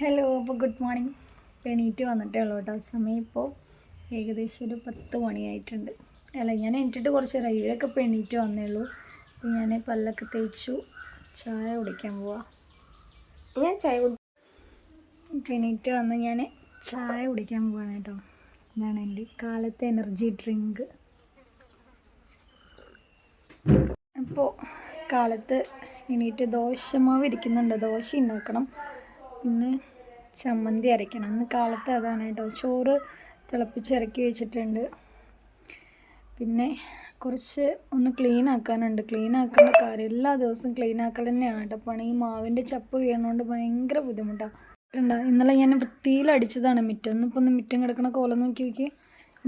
Hello, അപ്പോൾ good morning. എണീറ്റ് വന്നിട്ടേ ഉള്ളൂ കേട്ടോ. സമയം ഇപ്പോൾ ഏകദേശം ഒരു 10 മണിയായിട്ടുണ്ട്. അല്ല, ഞാൻ എണീറ്റിട്ട് കുറച്ച് നേരം ഇവരൊക്കെ ഇപ്പോൾ എണീറ്റ് വന്നേ ഉള്ളൂ. അപ്പോൾ ഞാൻ പല്ലൊക്കെ തേച്ചു ചായ കുടിക്കാൻ പോവാം. ഞാൻ ചായ എണീറ്റ് വന്ന് ഞാൻ ചായ കുടിക്കാൻ പോവാണ് കേട്ടോ. ഇതാണ് എൻ്റെ കാലത്തെ എനർജി ഡ്രിങ്ക്. അപ്പോൾ കാലത്ത് എണീറ്റ് ദോശമാവ് ഇരിക്കുന്നുണ്ട്, ദോശ ഉണ്ടാക്കണം, പിന്നെ ചമ്മന്തി അരയ്ക്കണം. ഇന്ന് കാലത്ത് അതാണ് കേട്ടോ. ചോറ് തിളപ്പിച്ച് ഇറക്കി വെച്ചിട്ടുണ്ട്. പിന്നെ കുറച്ച് ഒന്ന് ക്ലീൻ ആക്കാനുണ്ട്. ക്ലീൻ ആക്കേണ്ട കാര്യം എല്ലാ ദിവസവും ക്ലീൻ ആക്കൽ തന്നെയാണ് കേട്ടോ പണി. ഈ മാവിൻ്റെ ചപ്പ് വീണുകൊണ്ട് ഭയങ്കര ബുദ്ധിമുട്ടാണ്. ഇന്നലെ ഞാൻ വൃത്തിയിൽ അടിച്ചതാണ് മിറ്റം. ഇന്നിപ്പോൾ ഒന്ന് മിറ്റം കിടക്കണ കോലം നോക്കി നോക്കി.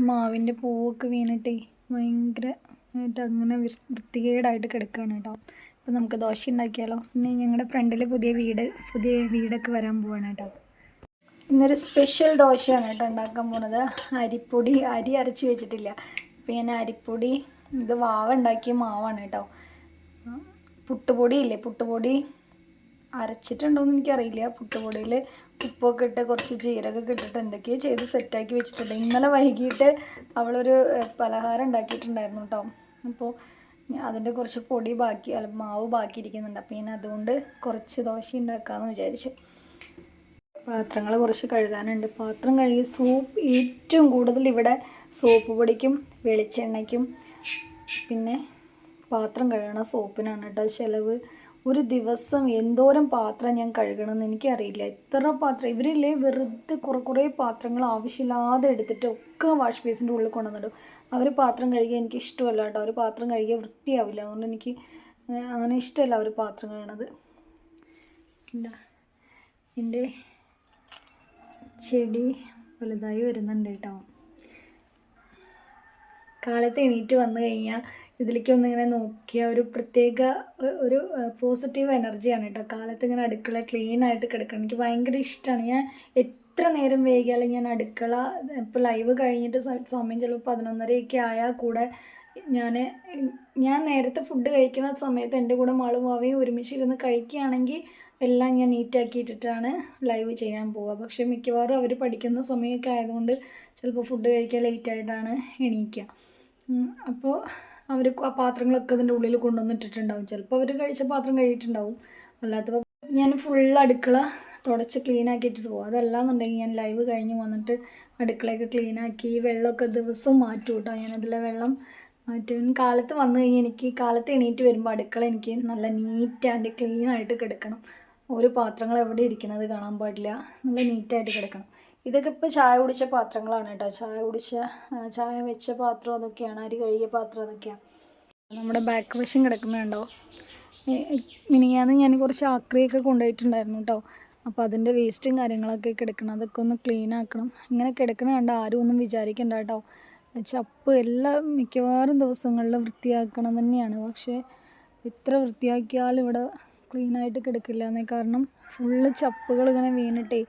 മാവിൻ്റെ പൂവൊക്കെ വീണിട്ടേ ഭയങ്കര അങ്ങനെ വൃത്തികേടായിട്ട് കിടക്കുകയാണ് കേട്ടോ. അപ്പോൾ നമുക്ക് ദോശ ഉണ്ടാക്കിയാലോ. പിന്നെ ഞങ്ങളുടെ ഫ്രണ്ടിൽ പുതിയ വീടൊക്കെ വരാൻ പോവാണ് കേട്ടോ. ഇന്നൊരു സ്പെഷ്യൽ ദോശയാണ് കേട്ടോ ഉണ്ടാക്കാൻ പോണത്. അരി അരച്ച് വെച്ചിട്ടില്ല. അപ്പോൾ ഞാൻ അരിപ്പൊടി ഇത് ഉണ്ടാക്കിയ മാവാണ് കേട്ടോ. പുട്ടുപൊടി അരച്ചിട്ടുണ്ടോയെന്ന് എനിക്കറിയില്ല. പുട്ടുപൊടിയിൽ ഉപ്പൊക്കെ ഇട്ട് കുറച്ച് ജീരകമൊക്കെ ഇട്ടിട്ട് എന്തൊക്കെയോ ചെയ്ത് സെറ്റാക്കി വെച്ചിട്ടുണ്ട്. ഇന്നലെ വൈകിട്ട് അവളൊരു പലഹാരം ഉണ്ടാക്കിയിട്ടുണ്ടായിരുന്നു കേട്ടോ. അപ്പോൾ അതിൻ്റെ കുറച്ച് മാവ് ബാക്കിയിരിക്കുന്നുണ്ട്. അപ്പോൾ ഞാൻ അതുകൊണ്ട് കുറച്ച് ദോശ ഉണ്ടാക്കാമെന്ന് വിചാരിച്ചു. പാത്രങ്ങൾ കുറച്ച് കഴുകാനുണ്ട്. പാത്രം കഴുകി ഏറ്റവും കൂടുതൽ ഇവിടെ സോപ്പ് പൊടിക്കും വെളിച്ചെണ്ണയ്ക്കും പിന്നെ പാത്രം കഴുകണ സോപ്പിനാണ് കേട്ടോ ചിലവ്. ഒരു ദിവസം എന്തോരം പാത്രം ഞാൻ കഴുകണമെന്ന് എനിക്കറിയില്ല. എത്ര പാത്രം ഇവരില്ലേ, വെറുതെ കുറേ പാത്രങ്ങൾ ആവശ്യമില്ലാതെ എടുത്തിട്ട് ഒക്കെ വാഷ് ബേസിൻ്റെ ഉള്ളിൽ കൊണ്ടുവന്നിടും. അവർ പാത്രം കഴുകിയാൽ എനിക്ക് ഇഷ്ടമല്ല കേട്ടോ. അവർ പാത്രം കഴുകിയാൽ വൃത്തിയാവില്ല. അതുകൊണ്ട് എനിക്ക് അങ്ങനെ ഇഷ്ടമല്ല അവർ പാത്രം കഴുകണത്. എൻ്റെ ചെടി വലുതായി വരുന്നുണ്ട് കേട്ടോ. കാലത്ത് എണീറ്റ് വന്നു കഴിഞ്ഞാൽ ഇതിലേക്കൊന്നും ഇങ്ങനെ നോക്കിയാൽ ഒരു പ്രത്യേക ഒരു പോസിറ്റീവ് എനർജിയാണ് കേട്ടോ. കാലത്ത് ഇങ്ങനെ അടുക്കള ക്ലീനായിട്ട് കിടക്കണം എനിക്ക് ഭയങ്കര ഇഷ്ടമാണ്. ഞാൻ എത്ര നേരം വൈകിയാലും ഞാൻ അടുക്കള ഇപ്പോൾ ലൈവ് കഴിഞ്ഞിട്ട് സമയം ചിലപ്പോൾ 11:30 ആയാൽ കൂടെ ഞാൻ നേരത്തെ ഫുഡ് കഴിക്കുന്ന സമയത്ത് എൻ്റെ കൂടെ മാളും വാവയും ഒരുമിച്ചിരുന്ന് കഴിക്കുകയാണെങ്കിൽ എല്ലാം ഞാൻ നീറ്റാക്കിയിട്ടിട്ടാണ് ലൈവ് ചെയ്യാൻ പോവുക. പക്ഷേ മിക്കവാറും അവർ പഠിക്കുന്ന സമയമൊക്കെ ആയതുകൊണ്ട് ചിലപ്പോൾ ഫുഡ് കഴിക്കാൻ ലേറ്റായിട്ടാണ് എണീക്കുക. അപ്പോൾ അവർ ആ പാത്രങ്ങളൊക്കെ അതിൻ്റെ ഉള്ളിൽ കൊണ്ടുവന്നിട്ടിട്ടുണ്ടാവും. ചിലപ്പോൾ അവർ കഴിച്ച പാത്രം കഴിയിട്ടുണ്ടാവും. അല്ലാത്തപ്പോൾ ഞാൻ ഫുൾ അടുക്കള തുടച്ച് ക്ലീനാക്കിയിട്ടിട്ട് പോകും. അതല്ലാന്നുണ്ടെങ്കിൽ ഞാൻ ലൈവ് കഴിഞ്ഞ് വന്നിട്ട് അടുക്കളയൊക്കെ ക്ലീനാക്കി വെള്ളമൊക്കെ ദിവസവും മാറ്റും കേട്ടോ. ഞാനതിലെ വെള്ളം മാറ്റും. കാലത്ത് വന്നു കഴിഞ്ഞാൽ കാലത്ത് എണീറ്റ് വരുമ്പോൾ അടുക്കള എനിക്ക് നല്ല നീറ്റ് ആൻഡ് ക്ലീനായിട്ട് കിടക്കണം. ഒരു പാത്രങ്ങൾ എവിടെ ഇരിക്കണത് കാണാൻ പാടില്ല. നല്ല നീറ്റായിട്ട് കിടക്കണം. ഇതൊക്കെ ഇപ്പോൾ ചായ കുടിച്ച പാത്രങ്ങളാണ് കേട്ടോ. ചായ വെച്ച പാത്രം അതൊക്കെയാണ്. അരി കഴുകിയ പാത്രം അതൊക്കെയാണ്. നമ്മുടെ ബാക്ക് വശം കിടക്കുന്നുണ്ടോ. മിനിങ്ങാന്ന് ഞാൻ കുറച്ച് ആക്രിയൊക്കെ കൊണ്ടുപോയിട്ടുണ്ടായിരുന്നു കേട്ടോ. അപ്പോൾ അതിൻ്റെ വേസ്റ്റും കാര്യങ്ങളൊക്കെ കിടക്കണം. അതൊക്കെ ഒന്ന് ക്ലീൻ ആക്കണം. ഇങ്ങനെ കിടക്കണ കണ്ട ആരും ഒന്നും വിചാരിക്കണ്ട കേട്ടോ. ചപ്പ് മിക്കവാറും ദിവസങ്ങളിൽ വൃത്തിയാക്കണം തന്നെയാണ്. പക്ഷേ എത്ര വൃത്തിയാക്കിയാലും ഇവിടെ ക്ലീനായിട്ട് കിടക്കില്ല എന്നേ. കാരണം ഫുള്ള് ചപ്പുകൾ ഇങ്ങനെ വീണിട്ടേ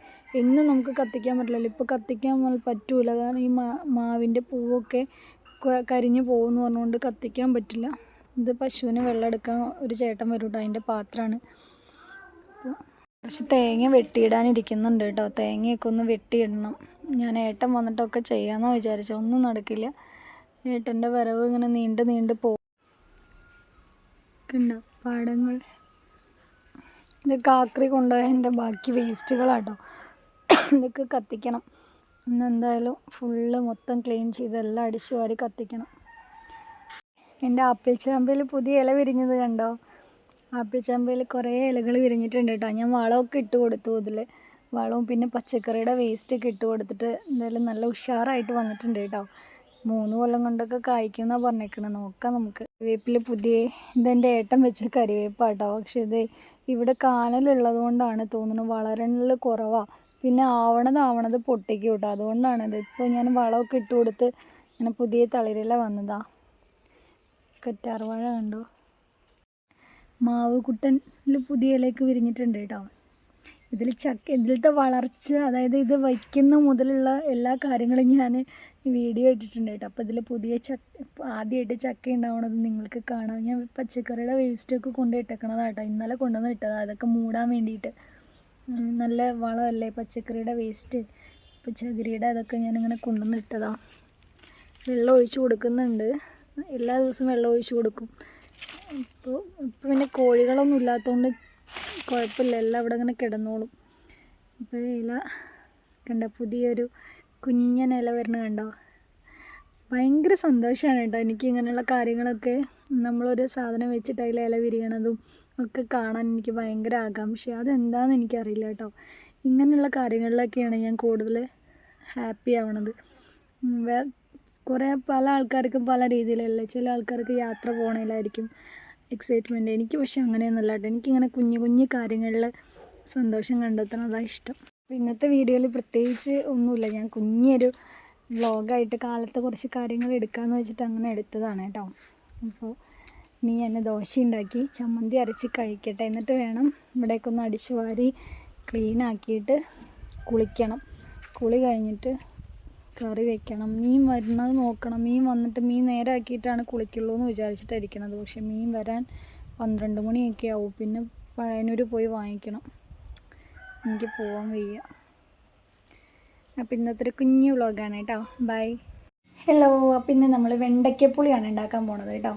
എന്നും നമുക്ക് കത്തിക്കാൻ പറ്റില്ലല്ലോ. ഇപ്പോൾ കത്തിക്കാൻ പറ്റൂല. കാരണം ഈ മാവിൻ്റെ പൂവൊക്കെ കരിഞ്ഞു പോകുമെന്ന് പറഞ്ഞുകൊണ്ട് കത്തിക്കാൻ പറ്റില്ല. ഇത് പശുവിന് വെള്ളം എടുക്കാൻ ഒരു ചേട്ടൻ വരും കേട്ടോ. അതിൻ്റെ പാത്രമാണ്. അപ്പോൾ കുറച്ച് തേങ്ങ വെട്ടിയിടാനിരിക്കുന്നുണ്ട് കേട്ടോ. തേങ്ങയൊക്കെ ഒന്ന് വെട്ടിയിടണം. ഞാൻ ഏട്ടൻ വന്നിട്ടൊക്കെ ചെയ്യാമെന്നാണ് വിചാരിച്ചത്. ഒന്നും നടക്കില്ല. ഏട്ടൻ്റെ വരവ് ഇങ്ങനെ നീണ്ട് പോകും. കണ്ടോ പാടങ്ങൾ. ഇതൊക്കെ ആക്രി കൊണ്ടുപോയതിൻ്റെ ബാക്കി വേസ്റ്റുകളാട്ടോ. ഇതൊക്കെ കത്തിക്കണം. ഇന്നെന്തായാലും ഫുള്ള് മൊത്തം ക്ലീൻ ചെയ്ത് എല്ലാം അടിച്ചു വാരി കത്തിക്കണം. എൻ്റെ ആപ്പിൾ ചാമ്പയിൽ പുതിയ ഇല വിരിഞ്ഞത് കണ്ടോ. ആപ്പിൾ ചാമ്പയിൽ കുറേ ഇലകൾ വിരിഞ്ഞിട്ടുണ്ട് കേട്ടോ. ഞാൻ വളമൊക്കെ ഇട്ട് കൊടുത്തു. ഇതിൽ വളവും പിന്നെ പച്ചക്കറിയുടെ വേസ്റ്റൊക്കെ ഇട്ട് കൊടുത്തിട്ട് എന്തായാലും നല്ല ഉഷാറായിട്ട് വന്നിട്ടുണ്ട് കേട്ടോ. 3 കൊല്ലം കൊണ്ടൊക്കെ കായ്ക്കുമെന്നാണ് പറഞ്ഞേക്കണത്. നോക്കാം നമുക്ക്. വേപ്പിൽ ഇതെൻ്റെ ഏട്ടൻ വെച്ച കരിവേപ്പാട്ടോ. പക്ഷേ ഇത് ഇവിടെ കാനലുള്ളത് കൊണ്ടാണ് തോന്നുന്നു വളരണൽ കുറവാണ്. പിന്നെ ആവണത് പൊട്ടിക്കും കേട്ടോ. അതുകൊണ്ടാണിത്. ഇപ്പോൾ ഞാൻ വളമൊക്കെ ഇട്ട് കൊടുത്ത് ഇങ്ങനെ പുതിയ തളിരില വന്നതാ. കറ്റാർവാഴ കണ്ടോ. മാവ് കുട്ടനിൽ പുതിയ ഇലയൊക്കെ വിരിഞ്ഞിട്ടുണ്ട് കേട്ടോ. ഇതിലത്തെ വളർച്ച, അതായത് ഇത് വയ്ക്കുന്ന മുതലുള്ള എല്ലാ കാര്യങ്ങളും ഞാൻ വീഡിയോ ഇട്ടിട്ടുണ്ട് കേട്ടോ. അപ്പോൾ ഇതിൽ ആദ്യമായിട്ട് ചക്ക ഉണ്ടാവണത് നിങ്ങൾക്ക് കാണാം. ഞാൻ പച്ചക്കറിയുടെ വേസ്റ്റൊക്കെ കൊണ്ടുപോയി ഇട്ടേക്കണതാണ് കേട്ടോ. ഇന്നലെ കൊണ്ടുവന്ന് ഇട്ടതാണ്. അതൊക്കെ മൂടാൻ വേണ്ടിയിട്ട്. നല്ല വളമല്ലേ, പച്ചക്കറിയുടെ വേസ്റ്റ്, ഇപ്പോൾ ചകിരിയുടെ അതൊക്കെ ഞാനിങ്ങനെ കൊണ്ടുവന്നിട്ടതാണ്. വെള്ളം ഒഴിച്ച് കൊടുക്കുന്നുണ്ട്, എല്ലാ ദിവസവും വെള്ളം ഒഴിച്ച് കൊടുക്കും. ഇപ്പോൾ പിന്നെ കോഴികളൊന്നും ഇല്ലാത്തതുകൊണ്ട് കുഴപ്പമില്ല, എല്ലാം അവിടെ ഇങ്ങനെ കിടന്നോളും. ഇപ്പോൾ ഇല കണ്ട, പുതിയൊരു കുഞ്ഞൻ ഇല വരുന്നത് കണ്ടോ. ഭയങ്കര സന്തോഷമാണ് കേട്ടോ എനിക്ക് ഇങ്ങനെയുള്ള കാര്യങ്ങളൊക്കെ. നമ്മളൊരു സാധനം വെച്ചിട്ട് അതിൽ ഇല വിരിയണതും ഒക്കെ കാണാൻ എനിക്ക് ഭയങ്കര ആകാംക്ഷയാണ്. അതെന്താണെന്ന് എനിക്കറിയില്ല കേട്ടോ. ഇങ്ങനെയുള്ള കാര്യങ്ങളിലൊക്കെയാണ് ഞാൻ കൂടുതൽ ഹാപ്പി ആവണത്. പല ആൾക്കാർക്കും പല രീതിയിലല്ലേ. ചില ആൾക്കാർക്ക് യാത്ര പോകണതിലായിരിക്കും എക്സൈറ്റ്മെൻറ്റ്. എനിക്ക് പക്ഷെ അങ്ങനെയൊന്നുമല്ല കേട്ടോ. എനിക്കിങ്ങനെ കുഞ്ഞു കുഞ്ഞു കാര്യങ്ങളിൽ സന്തോഷം കണ്ടെത്തുന്നതാണ് ഇഷ്ടം. അപ്പോൾ ഇന്നത്തെ വീഡിയോയിൽ പ്രത്യേകിച്ച് ഒന്നുമില്ല, ഞാൻ കുഞ്ഞൊരു വ്ളോഗായിട്ട് കാലത്തെ കുറച്ച് കാര്യങ്ങൾ എടുക്കാമെന്ന് വെച്ചിട്ട് അങ്ങനെ എടുത്തതാണ് കേട്ടോ. അപ്പോൾ ഇനി ഞാൻ ദോശ ഉണ്ടാക്കി ചമ്മന്തി അരച്ച് കഴിക്കട്ടെ. എന്നിട്ട് വേണം ഇവിടേക്ക് ഒന്ന് അടിച്ചു വാരി ക്ലീനാക്കിയിട്ട് കുളിക്കണം. കുളി കഴിഞ്ഞിട്ട് കറി വെക്കണം. മീൻ വരുന്നത് നോക്കണം. മീൻ വന്നിട്ട് മീൻ നേരാക്കിയിട്ടാണ് കുളിക്കുള്ളൂ എന്ന് വിചാരിച്ചിട്ടായിരിക്കണത്. പക്ഷെ മീൻ വരാൻ 12 മണിയൊക്കെ ആവും. പിന്നെ പഴയന്നൂർ പോയി വാങ്ങിക്കണം. എനിക്ക് പോകാൻ വയ്യ. അപ്പോൾ ഇന്നത്തെ ഒരു കുഞ്ഞു വ്ളോഗാണ് കേട്ടോ. ബൈ. ഹലോ. അപ്പോൾ ഇന്ന് നമ്മൾ വെണ്ടയ്ക്കപ്പുളിയാണ് ഉണ്ടാക്കാൻ പോണത് കേട്ടോ.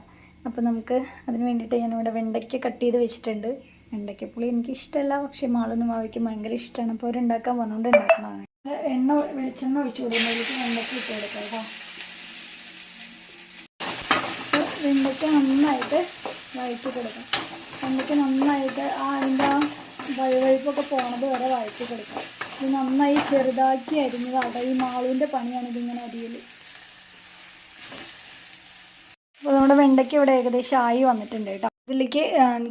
അപ്പോൾ നമുക്ക് അതിന് വേണ്ടിയിട്ട് ഞാനിവിടെ വെണ്ടയ്ക്ക കട്ട് ചെയ്ത് വെച്ചിട്ടുണ്ട്. വെണ്ടയ്ക്കപ്പുളി എനിക്ക് ഇഷ്ടമല്ല, പക്ഷേ മാളനും മാവയ്ക്കും ഭയങ്കര ഇഷ്ടമാണ്. അപ്പോൾ അവരുണ്ടാക്കാൻ പറഞ്ഞുകൊണ്ട് ഉണ്ടാക്കുന്നതാണ്. വെളിച്ചെണ്ണ ഒഴിച്ച് കൊടുക്കുമ്പോഴേക്ക് വെണ്ടയ്ക്ക ഇട്ട് കൊടുക്കാം കേട്ടോ. അപ്പോൾ വെണ്ടയ്ക്ക നന്നായിട്ട് വഴറ്റി കൊടുക്കാം. വെണ്ടയ്ക്ക നന്നായിട്ട് അതിൻ്റെ വഴുവഴുപ്പൊക്കെ പോണത് വരെ വഴറ്റി കൊടുക്കാം. ഇത് നന്നായി ചെറുതാക്കി അരിഞ്ഞതാട്ടോ. ഈ മാളുവിൻ്റെ പണിയാണ് ഇതിങ്ങനെ അരിയൽ. അപ്പോൾ നമ്മുടെ വെണ്ടയ്ക്ക ഇവിടെ ഏകദേശം ആയി വന്നിട്ടുണ്ട് കേട്ടോ. ഇതിലേക്ക്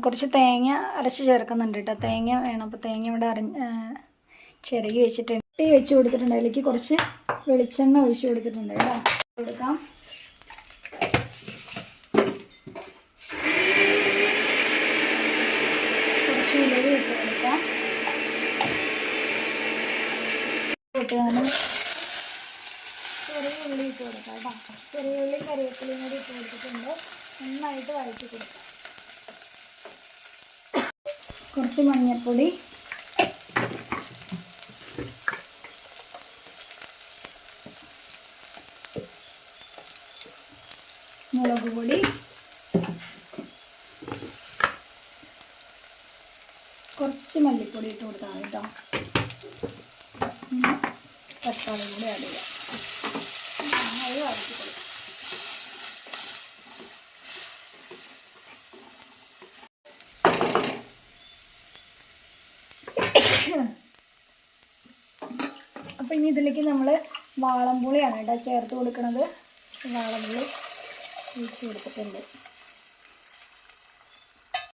കുറച്ച് തേങ്ങ അരച്ച് ചേർക്കുന്നുണ്ട് കേട്ടോ. തേങ്ങ വേണം. അപ്പോൾ തേങ്ങ ഇവിടെ ചിരകി വെച്ചിട്ടുണ്ട്. തീ വെച്ച് കൊടുത്തിട്ടുണ്ട്. അതിലേക്ക് കുറച്ച് വെളിച്ചെണ്ണ ഒഴിച്ച് കൊടുത്തിട്ടുണ്ട് കേട്ടോ. കൊടുക്കാം. കുറച്ച് ഉലുവ ഇട്ട് കൊടുക്കാം. ചെറിയ ഉള്ളി ഇട്ട് കൊടുക്കാം കേട്ടോ. ചെറിയ ഉള്ളി കറിവേപ്പിലയും കൂടി ഇട്ട് കൊടുത്തിട്ടുണ്ട്. നന്നായിട്ട് വഴറ്റി കൊടുക്കാം. കുറച്ച് മഞ്ഞൾപ്പൊടി, മുളക് പൊടി, കുറച്ച് മല്ലിപ്പൊടി ഇട്ട് കൊടുക്കാം കേട്ടോ. തക്കാളി കൂടി ആഡ് ചെയ്യാം. നന്നായി വഴറ്റി കൊടുക്കാം. അപ്പോൾ ഇനി ഇതിലേക്ക് നമ്മൾ വാളംപുളിയാണ് കേട്ടോ ചേർത്ത് കൊടുക്കുന്നത്. വാളംപുളി ഒഴിച്ച് കൊടുത്തിട്ടുണ്ട്,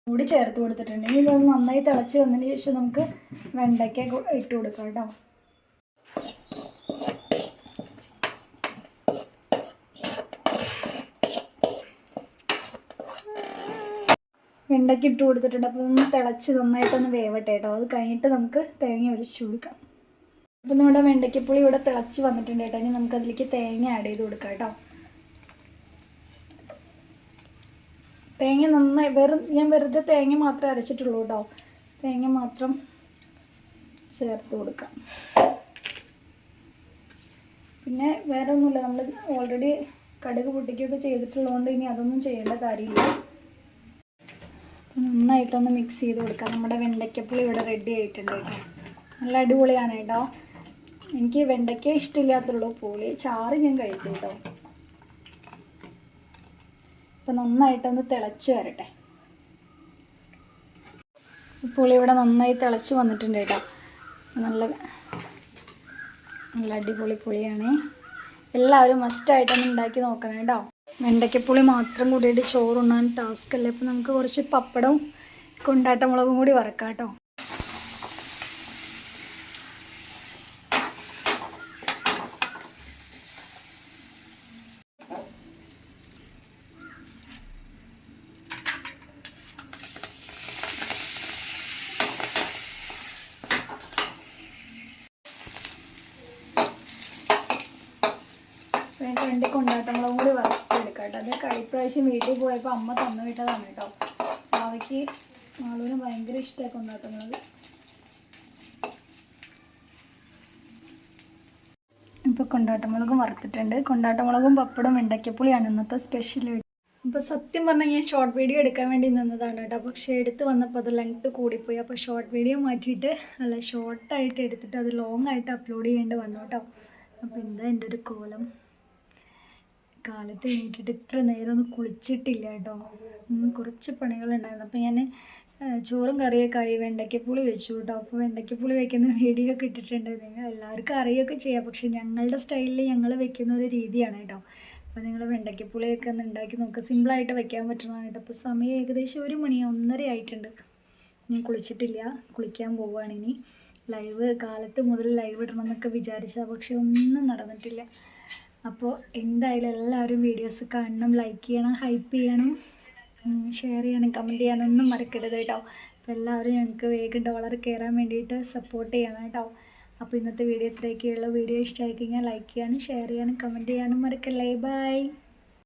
കൂടി ചേർത്ത് കൊടുത്തിട്ടുണ്ട്. ഇനി ഇതൊന്ന് നന്നായി തിളച്ച് വന്നതിന് ശേഷം നമുക്ക് വെണ്ടയ്ക്ക ഇട്ട് കൊടുക്കാം കേട്ടോ. വെണ്ടയ്ക്ക ഇട്ട് കൊടുത്തിട്ടുണ്ട്. അപ്പോൾ ഒന്ന് തിളച്ച് നന്നായിട്ടൊന്ന് വേവട്ടെ കേട്ടോ. അത് കഴിഞ്ഞിട്ട് നമുക്ക് തേങ്ങ ഒഴിച്ച് കൊടുക്കാം. അപ്പോൾ നമ്മുടെ വെണ്ടയ്ക്കപ്പുളി ഇവിടെ തിളച്ച് വന്നിട്ടുണ്ട് കേട്ടോ. ഇനി നമുക്കതിലേക്ക് തേങ്ങ ആഡ് ചെയ്ത് കൊടുക്കാം കേട്ടോ. തേങ്ങ നന്നായി ഞാൻ വെറുതെ തേങ്ങ മാത്രമേ അരച്ചിട്ടുള്ളൂ കേട്ടോ. തേങ്ങ മാത്രം ചേർത്ത് കൊടുക്കാം. പിന്നെ വേറെ ഒന്നുമില്ല, നമ്മൾ ഓൾറെഡി കടുക് പൊട്ടിക്കുകയൊക്കെ ചെയ്തിട്ടുള്ളതുകൊണ്ട് ഇനി അതൊന്നും ചെയ്യേണ്ട കാര്യമില്ല. നന്നായിട്ടൊന്ന് മിക്സ് ചെയ്ത് കൊടുക്കാം. നമ്മുടെ വെണ്ടയ്ക്കപ്പുളി ഇവിടെ റെഡി ആയിട്ടുണ്ട് കേട്ടോ. നല്ല അടിപൊളിയാണ് കേട്ടോ. എനിക്ക് വെണ്ടയ്ക്ക ഇഷ്ടമില്ലാത്തുള്ളൂ, പുളി ചാറ് ഞാൻ കഴിക്കും കേട്ടോ. അപ്പോൾ നന്നായിട്ടൊന്ന് തിളച്ച് വരട്ടെ. പുളി ഇവിടെ നന്നായി തിളച്ച് വന്നിട്ടുണ്ട് കേട്ടോ. നല്ല അടിപൊളി പുളിയാണ്. എല്ലാവരും മസ്റ്റായിട്ടൊന്ന് ഉണ്ടാക്കി നോക്കണം കേട്ടോ. വെണ്ടയ്ക്കപ്പുളി മാത്രം കൂടിയിട്ട് ചോറുണ്ണാൻ ടാസ്ക് അല്ലേ. അപ്പോൾ നമുക്ക് കുറച്ച് പപ്പടവും കൊണ്ടാട്ടമുളകും കൂടി വറക്കാം കേട്ടോ. രണ്ട് കൊണ്ടാട്ടമുളകും കൂടി വറുത്തെടുക്കാം കേട്ടോ. അത് കഴിഞ്ഞ വീട്ടിൽ പോയപ്പോൾ അമ്മ തന്നു വിട്ടതാണ് കേട്ടോ. അവയ്ക്ക് ആളുവിന് ഭയങ്കര ഇഷ്ടമാണ് കൊണ്ടാട്ടമുളക്. ഇപ്പോൾ കൊണ്ടാട്ടമുളകും വറുത്തിട്ടുണ്ട്. കൊണ്ടാട്ടമുളകും പപ്പടും വെണ്ടയ്ക്കപ്പുളിയാണ് ഇന്നത്തെ സ്പെഷ്യൽ. അപ്പോൾ സത്യം പറഞ്ഞാൽ ഞാൻ ഷോർട്ട് വീഡിയോ എടുക്കാൻ വേണ്ടി നിന്നതാണ് കേട്ടോ. പക്ഷേ എടുത്ത് വന്നപ്പോൾ അത് ലെങ്ത്ത് കൂടിപ്പോയി. അപ്പോൾ ഷോർട്ട് വീഡിയോ മാറ്റിയിട്ട് ഷോർട്ടായിട്ട് എടുത്തിട്ട് അത് ലോങ് ആയിട്ട് അപ്ലോഡ് ചെയ്യേണ്ടി വന്നു കേട്ടോ. അപ്പോൾ എന്താ എൻ്റെ ഒരു കോലം. കാലത്ത് എണീറ്റിട്ട് ഇത്ര നേരം ഒന്നും കുളിച്ചിട്ടില്ല കേട്ടോ. കുറച്ച് പണികളുണ്ടായിരുന്നു. അപ്പോൾ ഞാൻ ചോറും കറിയൊക്കെ ആയി, വെണ്ടയ്ക്കപ്പുളി വെച്ചു കേട്ടോ. അപ്പോൾ വെണ്ടയ്ക്കപ്പുളി വെക്കുന്ന വീഡിയോ ഒക്കെ ഇട്ടിട്ടുണ്ട്. നിങ്ങൾ എല്ലാവർക്കും അറിയുകയൊക്കെ ചെയ്യാം, പക്ഷേ ഞങ്ങളുടെ സ്റ്റൈലിൽ ഞങ്ങൾ വെക്കുന്ന ഒരു രീതിയാണ് കേട്ടോ. അപ്പോൾ നിങ്ങൾ വെണ്ടയ്ക്കപ്പുളിയൊക്കെ ഒന്ന് ഉണ്ടാക്കി നോക്കുക. സിമ്പിളായിട്ട് വെക്കാൻ പറ്റുന്നതാണ് കേട്ടോ. അപ്പോൾ സമയം ഏകദേശം 1 മണി 1:30 ആയിട്ടുണ്ട്. ഞാൻ കുളിച്ചിട്ടില്ല, കുളിക്കാൻ പോവുകയാണ് ഇനി. ലൈവ് കാലത്ത് മുതൽ ലൈവ് ഇടണം എന്നൊക്കെ വിചാരിച്ചാൽ പക്ഷെ ഒന്നും നടന്നിട്ടില്ല. അപ്പോൾ എന്തായാലും എല്ലാവരും വീഡിയോസ് കാണണം, ലൈക്ക് ചെയ്യണം, ഹൈപ്പ് ചെയ്യണം, ഷെയർ ചെയ്യണം, കമൻറ്റ് ചെയ്യാനൊന്നും മറക്കരുത് കേട്ടോ. അപ്പോൾ എല്ലാവരും ഞങ്ങൾക്ക് വേഗം ഡോളർ കയറാൻ വേണ്ടിയിട്ട് സപ്പോർട്ട് ചെയ്യണം കേട്ടോ. അപ്പോൾ ഇന്നത്തെ വീഡിയോ ഇത്രയൊക്കെയുള്ള. വീഡിയോ ഇഷ്ടമായി കഴിഞ്ഞാൽ ലൈക്ക് ചെയ്യാനും ഷെയർ ചെയ്യാനും കമൻറ്റ് ചെയ്യാനും മറക്കല്ലേ. ബൈ.